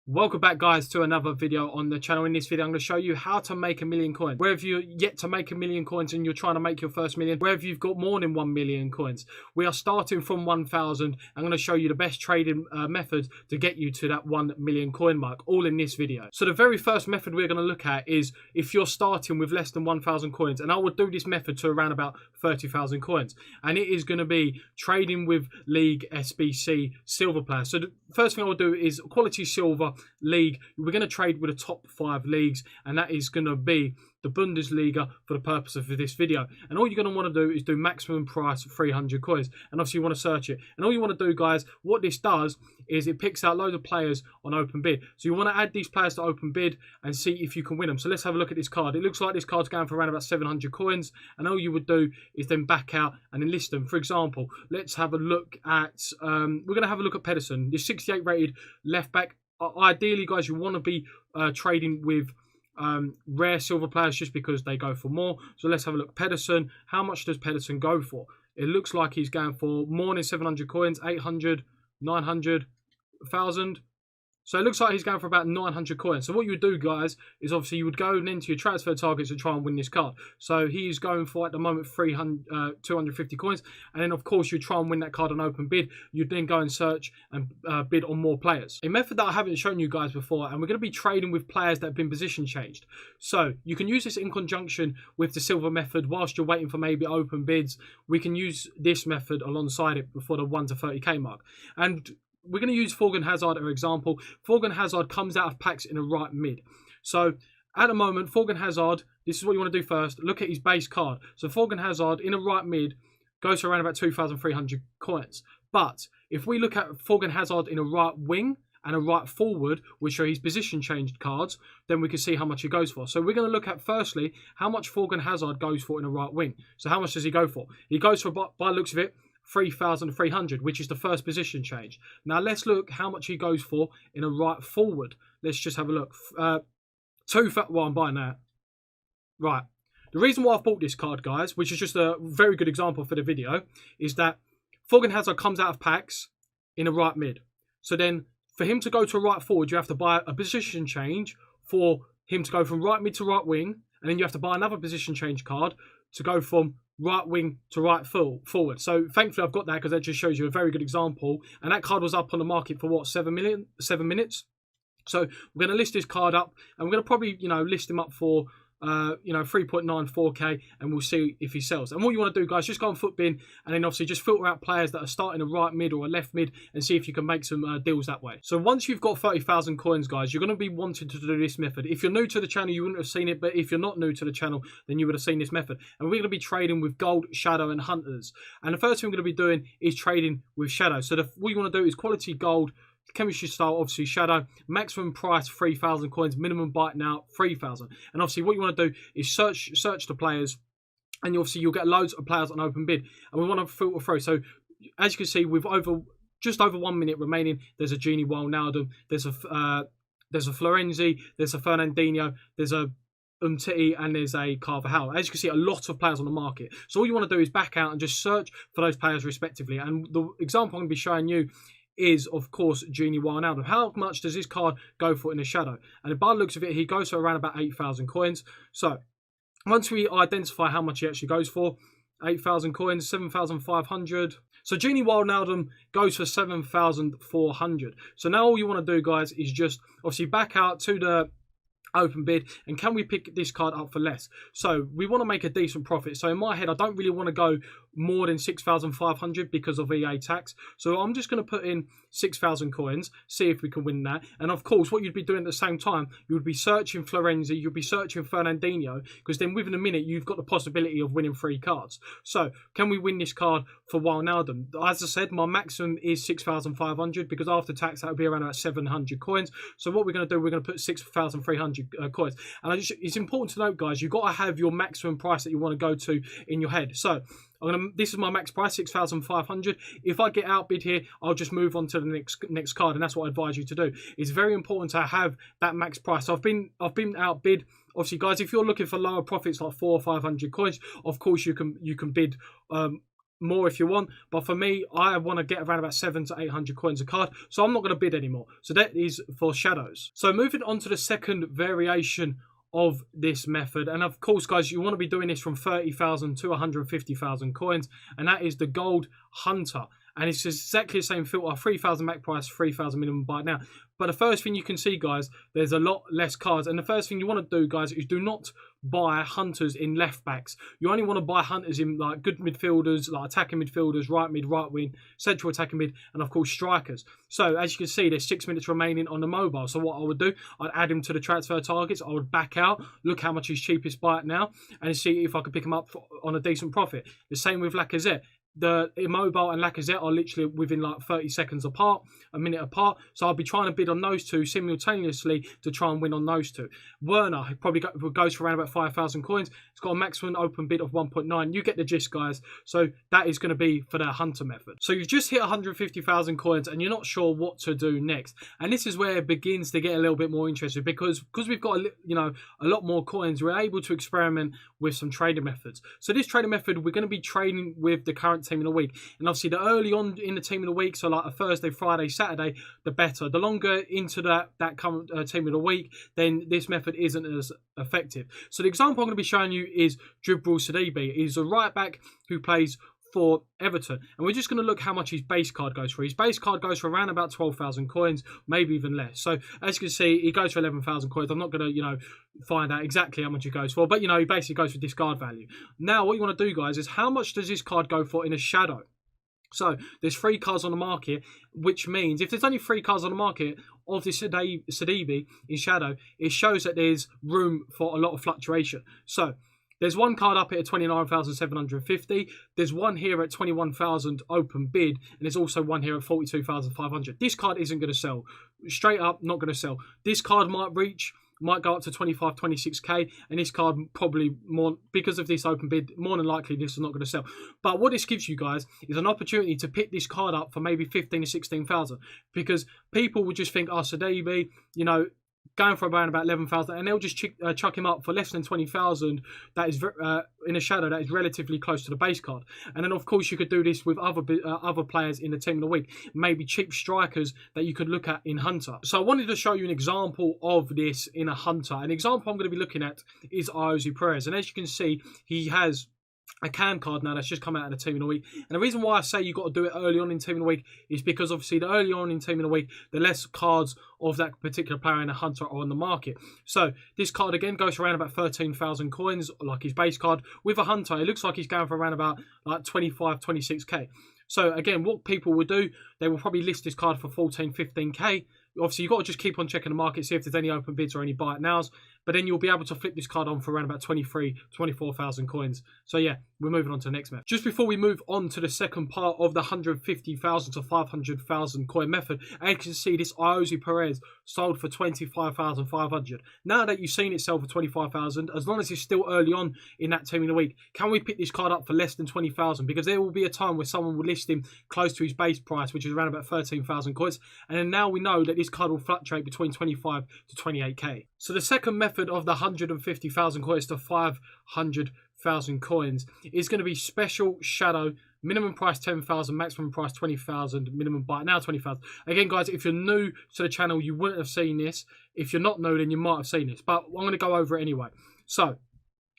Welcome back, guys, to another video on the channel. In this video I'm going to show you how to make 1 million coins. Wherever you're yet to make 1 million coins and you're trying to make your first million, wherever you've got more than 1 million coins, we are starting from 1,000. I'm going to show you the best trading method to get you to that 1 million coin mark, all in this video. So the very first method we're going to look at is if you're starting with less than 1,000 coins, and I would do this method to around about 30,000 coins, and it is going to be trading with League SBC silver players. So the first thing I will do is quality silver league. We're going to trade with the top 5 leagues, and that is going to be the Bundesliga for the purpose of this video. And all you're going to want to do is do maximum price 300 coins, and obviously you want to search it. And all you want to do, guys, what this does is it picks out loads of players on open bid. So you want to add these players to open bid and see if you can win them. So let's have a look at this card. It looks like this card's going for around about 700 coins, and all you would do is then back out and then list them. For example, let's have a look at we're going to have a look at Pedersen, this 68 rated left back. Ideally, guys, you want to be trading with rare silver players just because they go for more. So let's have a look. Pedersen, how much does Pedersen go for? It looks like he's going for more than 700 coins, 800, 900, 1,000. So it looks like he's going for about 900 coins. So what you would do, guys, is obviously you would go into your transfer targets and try and win this card. So he's going for, at the moment, 250 coins. And then, of course, you try and win that card on open bid. You'd then go and search and bid on more players. A method that I haven't shown you guys before, and we're going to be trading with players that have been position changed. So you can use this in conjunction with the silver method whilst you're waiting for maybe open bids. We can use this method alongside it before the 1 to 30k mark. And we're going to use Thorgan Hazard as an example. Thorgan Hazard comes out of packs in a right mid. So at the moment, Thorgan Hazard, this is what you want to do first. Look at his base card. So Thorgan Hazard in a right mid goes for around about 2,300 coins. But if we look at Thorgan Hazard in a right wing and a right forward, which are his position changed cards, then we can see how much he goes for. So we're going to look at, firstly, how much Thorgan Hazard goes for in a right wing. So how much does he go for? He goes for, by the looks of it, 3,300, which is the first position change. Now let's look how much he goes for in a right forward. Let's just have a look. Well, I'm buying that. Right. The reason why I've bought this card, guys, which is just a very good example for the video, is that Thorgan Hazard comes out of packs in a right mid. So then for him to go to a right forward, you have to buy a position change for him to go from right mid to right wing, and then you have to buy another position change card to go from right wing to right forward. So thankfully I've got that because that just shows you a very good example. And that card was up on the market for what, 7 minutes. So we're going to list this card up, and we're going to probably, list him up for 3.94k, and we'll see if he sells. And what you want to do, guys, just go on Footbin, and then obviously just filter out players that are starting a right mid or a left mid and see if you can make some deals that way. So once you've got 30,000 coins, guys, you're going to be wanting to do this method. If you're new to the channel, you wouldn't have seen it, but if you're not new to the channel, then you would have seen this method. And we're going to be trading with gold, shadow, and hunters. And the first thing we're going to be doing is trading with shadow. So what you want to do is quality gold, chemistry style, obviously shadow, maximum price 3,000 coins, minimum bite now 3,000. And obviously what you want to do is search the players, and you'll get loads of players on open bid, and we want to filter through. So as you can see, with just over 1 minute remaining, there's a Genie Wijnaldum, there's a Florenzi, there's a Fernandinho, there's a Umtiti, and there's a Carvajal. As you can see, a lot of players on the market. So all you want to do is back out and just search for those players respectively. And the example I'm going to be showing you is, of course, Genie Wijnaldum. How much does this card go for in the shadow? And by the looks of it, he goes for around about 8,000 coins. So once we identify how much he actually goes for, 8,000 coins, 7,500. So Genie Wijnaldum goes for 7,400. So now all you want to do, guys, is just obviously back out to the open bid, and can we pick this card up for less? So we want to make a decent profit. So in my head, I don't really want to go more than 6,500 because of EA tax. So I'm just going to put in 6,000 coins, see if we can win that. And of course, what you'd be doing at the same time, you would be searching Florenzi, you'd be searching Fernandinho, because then within a minute, you've got the possibility of winning 3 cards. So can we win this card for Wijnaldum? As I said, my maximum is 6,500 because after tax, that would be around about 700 coins. So what we're going to do, we're going to put 6,300 coins. And it's important to note, guys, you've got to have your maximum price that you want to go to in your head. So this is my max price, 6,500. If I get outbid here, I'll just move on to the next card, and that's what I advise you to do. It's very important to have that max price. So I've been outbid. Obviously, guys, if you're looking for lower profits like 400 or 500 coins, of course you can bid more if you want, but for me, I want to get around about 700 to 800 coins a card, so I'm not going to bid anymore. So that is for shadows. So moving on to the second variation of this method, and of course guys, you want to be doing this from 30,000 to 150,000 coins, and that is the gold hunter. And it's exactly the same filter, 3,000 max price, 3,000 minimum buy now. But the first thing you can see, guys, there's a lot less cards. And the first thing you want to do, guys, is do not buy hunters in left backs. You only want to buy hunters in like good midfielders, like attacking midfielders, right mid, right wing, central attacking mid, and of course strikers. So as you can see, there's 6 minutes remaining on the mobile. So what I would do, I'd add him to the transfer targets. I would back out, look how much he's cheapest buy it now, and see if I could pick him up on a decent profit. The same with Lacazette. The Immobile and Lacazette are literally within like 30 seconds apart, a minute apart. So I'll be trying to bid on those two simultaneously to try and win on those two. Werner probably goes for around about 5,000 coins. It's got a maximum open bid of 1.9. You get the gist, guys. So that is going to be for the hunter method. So you've just hit 150,000 coins and you're not sure what to do next. And this is where it begins to get a little bit more interesting, because we've got a lot more coins, we're able to experiment with some trading methods. So this trading method, we're going to be trading with the current team of the week, and obviously the early on in the team of the week, so like a Thursday, Friday, Saturday, the better. The longer into that current team of the week, then this method isn't as effective. So the example I'm going to be showing you is Djibril Sidibe. He's a right back who plays for Everton, and we're just going to look how much his base card goes for. His base card goes for around about 12,000 coins, maybe even less. So as you can see, he goes for 11,000 coins. I'm not going to find out exactly how much he goes for, but he basically goes for discard value. Now what you want to do, guys, is how much does this card go for in a shadow? So there's 3 cards on the market, which means if there's only 3 cards on the market of this Sidibe in shadow, it shows that there's room for a lot of fluctuation. So there's one card up here at 29,750. There's one here at 21,000 open bid, and there's also one here at 42,500. This card isn't going to sell. Straight up, not going to sell. This card might go up to 25, 26k, and this card probably more, because of this open bid, more than likely this is not going to sell. But what this gives you guys is an opportunity to pick this card up for maybe 15 to 16,000, because people would just think, oh, Sidibe, going for around about 11,000, and they'll just chuck him up for less than 20,000. That is in a shadow that is relatively close to the base card. And then of course you could do this with other players in the team of the week, maybe cheap strikers that you could look at in hunter. So I wanted to show you an example of this in a hunter. An example I'm going to be looking at is Iosi Perez, and as you can see, he has a CAN card now that's just come out of the team of the week. And the reason why I say you've got to do it early on in team of the week is because obviously the early on in team of the week, the less cards of that particular player in a hunter are on the market. So this card again goes for around about 13,000 coins, like his base card. With a hunter, it looks like he's going for around about like 25, 26k. So again, what people will do, they will probably list this card for 14, 15k. Obviously, you've got to just keep on checking the market, see if there's any open bids or any buy it nows. But then you'll be able to flip this card on for around about 23, 24,000 coins. So yeah, we're moving on to the next method. Just before we move on to the second part of the 150,000 to 500,000 coin method, as you can see, this Iosi Perez sold for 25,500. Now that you've seen it sell for 25,000, as long as it's still early on in that team in the week, can we pick this card up for less than 20,000? Because there will be a time where someone will list him close to his base price, which is around about 13,000 coins. And then now we know that this card will fluctuate between 25 to 28k. So the second method of the 150,000 coins to 500,000 coins is going to be special shadow, minimum price 10,000, maximum price 20,000, minimum buy now 20,000. Again, guys, if you're new to the channel, you wouldn't have seen this. If you're not new, then you might have seen this, but I'm going to go over it anyway. So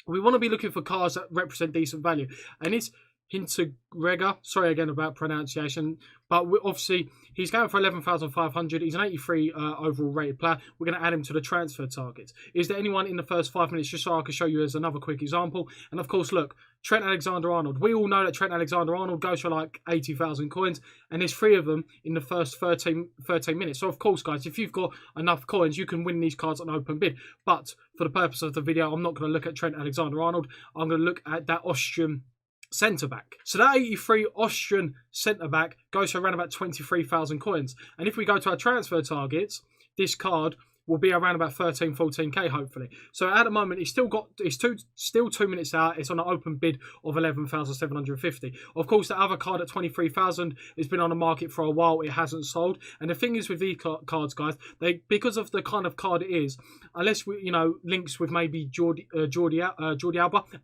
we want to be looking for cards that represent decent value, and it's Hinteregger, sorry again about pronunciation, but obviously he's going for 11,500. He's an 83 overall rated player. We're going to add him to the transfer targets. Is there anyone in the first 5 minutes, just so I can show you as another quick example? And of course, look, Trent Alexander-Arnold. We all know that Trent Alexander-Arnold goes for like 80,000 coins, and there's 3 of them in the first 13 minutes. So of course, guys, if you've got enough coins, you can win these cards on open bid. But for the purpose of the video, I'm not going to look at Trent Alexander-Arnold. I'm going to look at that Austrian centre-back. So that 83 Austrian centre-back goes for around about 23,000 coins. And if we go to our transfer targets, this card will be around about 13, 14k hopefully. So at the moment, it's still 2 minutes out. It's on an open bid of 11,750. Of course, the other card at 23,000 has been on the market for a while. It hasn't sold. And the thing is with these cards, guys, because of the kind of card it is, unless we, links with maybe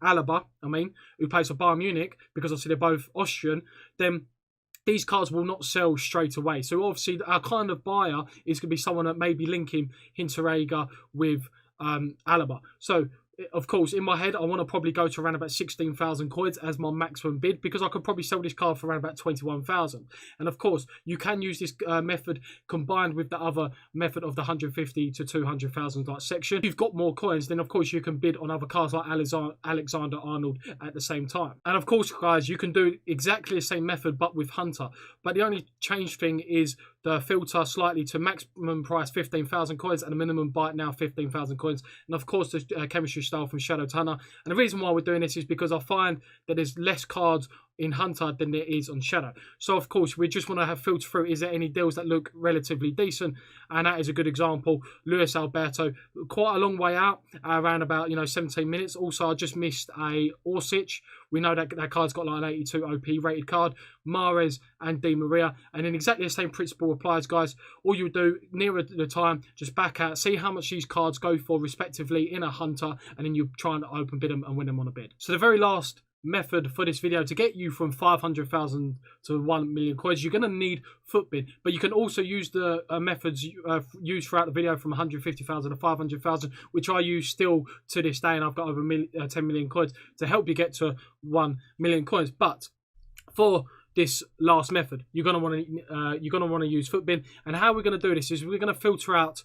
Alaba, who plays for Bayern Munich, because obviously they're both Austrian, then these cards will not sell straight away. So obviously our kind of buyer is going to be someone that may be linking Hinteregger with Alaba. So of course, in my head, I want to probably go to around about 16,000 coins as my maximum bid, because I could probably sell this card for around about 21,000. And of course, you can use this method combined with the other method of the 150 to 200,000 like section. If you've got more coins, then of course you can bid on other cards like Alexander-Arnold at the same time. And of course, guys, you can do exactly the same method but with Hunter. But the only change thing is the filter slightly to maximum price 15,000 coins and a minimum buy now 15,000 coins. And of course, the chemistry style from Shadow Tunner. And the reason why we're doing this is because I find that there's less cards in Hunter than there is on Shadow. So of course we just want to have filter through, is there any deals that look relatively decent? And that is a good example. Luis Alberto, quite a long way out, around about 17 minutes. Also, I just missed a Orsic. We know that that card's got like an 82 OP rated card. Mahrez and Di Maria. And then exactly the same principle applies, guys. All you do nearer the time, just back out, see how much these cards go for respectively in a Hunter, and then you try and open bid them and win them on a bid. So the very last method for this video to get you from 500,000 to 1 million coins, you're going to need footbid, but you can also use the methods used throughout the video from 150,000 to 500,000, which I use still to this day, and I've got over 10 million coins to help you get to 1 million coins. But for this last method, you're going to want to use footbid. And how we're going to do this is we're going to filter out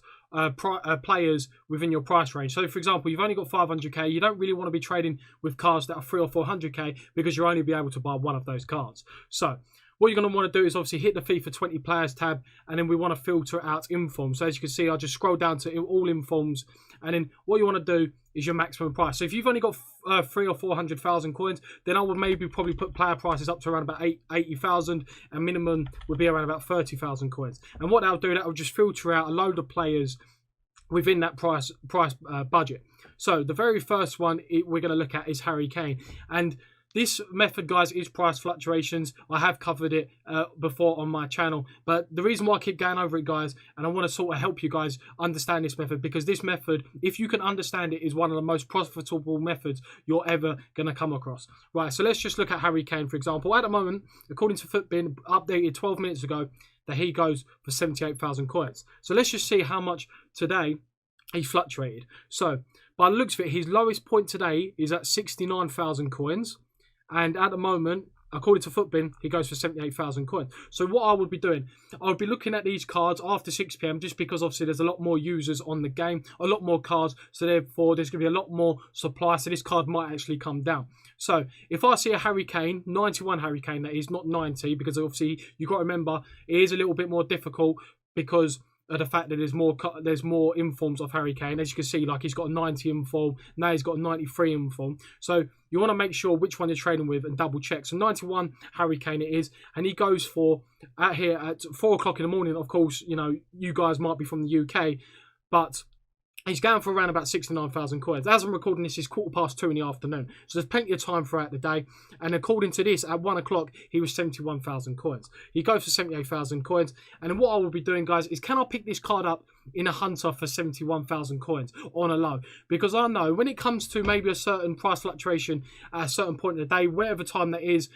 players within your price range. So for example, you've only got 500k, you don't really want to be trading with cards that are 300 or 400k, because you'll only be able to buy one of those cards. So what you're going to want to do is obviously hit the FIFA 20 players tab, and then we want to filter out informs. So as you can see, I'll just scroll down to all informs, and then what you want to do is your maximum price. So if you've only got 300,000 or 400,000 coins, then I would maybe probably put player prices up to around about 80,000, and minimum would be around about 30,000 coins. And what that'll do, that will just filter out a load of players within that price budget. So the very first one we're going to look at is Harry Kane. And this method, guys, is price fluctuations. I have covered it before on my channel. But the reason why I keep going over it, guys, and I want to sort of help you guys understand this method, because this method, if you can understand it, is one of the most profitable methods you're ever going to come across. Right, so let's just look at Harry Kane, for example. At the moment, according to Footbin, updated 12 minutes ago, that he goes for 78,000 coins. So let's just see how much today he fluctuated. So by the looks of it, his lowest point today is at 69,000 coins. And at the moment, according to Footbin, he goes for 78,000 coins. So what I would be doing, I would be looking at these cards after 6 p.m. just because obviously there's a lot more users on the game, a lot more cards. So therefore, there's going to be a lot more supply. So this card might actually come down. So if I see a Harry Kane, 91 Harry Kane, that is not 90, because obviously you've got to remember it is a little bit more difficult because the fact that there's more informs of Harry Kane. As you can see, like he's got a 90 inform, now he's got a 93 inform. So you want to make sure which one you're trading with and double check. So 91 Harry Kane it is, and he goes for here at 4 o'clock in the morning. Of course, you guys might be from the UK, but he's going for around about 69,000 coins. As I'm recording this, it's 2:15 in the afternoon. So there's plenty of time throughout the day. And according to this, at 1 o'clock, he was 71,000 coins. He goes for 78,000 coins. And then what I will be doing, guys, is can I pick this card up in a Hunter for 71,000 coins on a low? Because I know when it comes to maybe a certain price fluctuation at a certain point in the day, whatever time that is,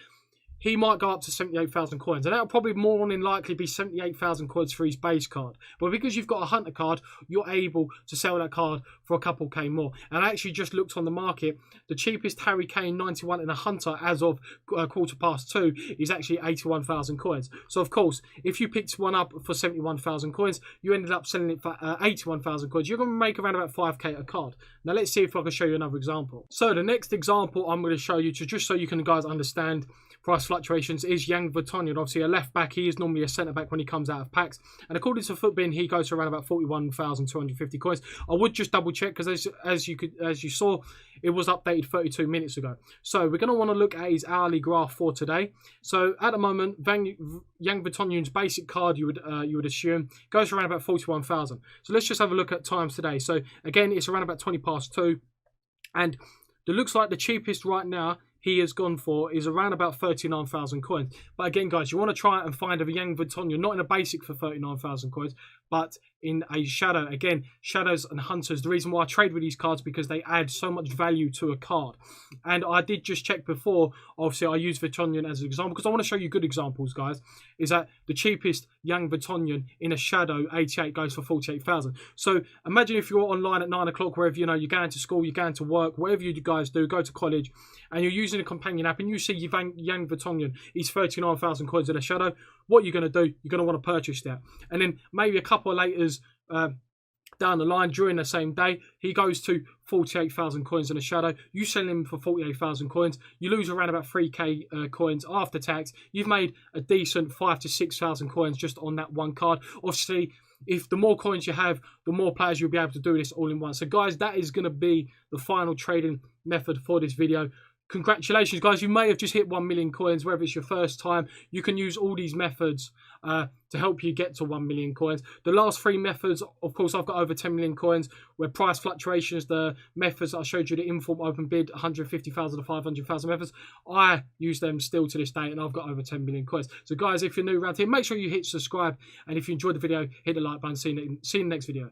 he might go up to 78,000 coins. And that'll probably more than likely be 78,000 coins for his base card. But because you've got a Hunter card, you're able to sell that card for a couple K more. And I actually just looked on the market. The cheapest Harry Kane 91 in a Hunter as of 2:15 is actually 81,000 coins. So of course, if you picked one up for 71,000 coins, you ended up selling it for 81,000 coins. You're going to make around about 5K a card. Now let's see if I can show you another example. So the next example I'm going to show you, just so you can guys understand price fluctuations is Jan Vertonghen. Obviously a left back, he is normally a centre back when he comes out of packs, and according to Footbin he goes for around about 41,250 coins. I would just double check because as you saw, it was updated 32 minutes ago. So we're going to want to look at his hourly graph for today. So at the moment, Jan Vertonghen's basic card, you would assume, goes for around about 41,000. So let's just have a look at times today. So again, it's around about 20 past 2, and it looks like the cheapest right now he has gone for is around about 39,000 coins. But again, guys, you want to try and find a Jan Vertonghen, not in a basic for 39,000 coins, but in a shadow. Again, shadows and hunters, the reason why I trade with these cards because they add so much value to a card. And I did just check before, obviously I use Vertonghen as an example because I want to show you good examples, guys, is that the cheapest Jan Vertonghen in a shadow 88 goes for 48,000. So imagine if you're online at 9 o'clock, wherever, you know, you're going to school, you're going to work, whatever you guys do, go to college, and you're using a companion app and you see Jan Vertonghen, he's 39,000 coins in a shadow. What you're going to do, you're going to want to purchase that. And then maybe a couple of laters down the line during the same day, he goes to 48,000 coins in a shadow. You sell him for 48,000 coins. You lose around about 3k coins after tax. You've made a decent 5,000 to 6,000 coins just on that one card. Obviously, if the more coins you have, the more players you'll be able to do this all in one. So guys, that is going to be the final trading method for this video. Congratulations, guys. You may have just hit 1 million coins, whether it's your first time. You can use all these methods to help you get to 1 million coins. The last 3 methods, of course, I've got over 10 million coins, where price fluctuations, the methods I showed you, the inform, open bid, 150,000 to 500,000 methods, I use them still to this day, and I've got over 10 million coins. So, guys, if you're new around here, make sure you hit subscribe. And if you enjoyed the video, hit the like button. See you in the next video.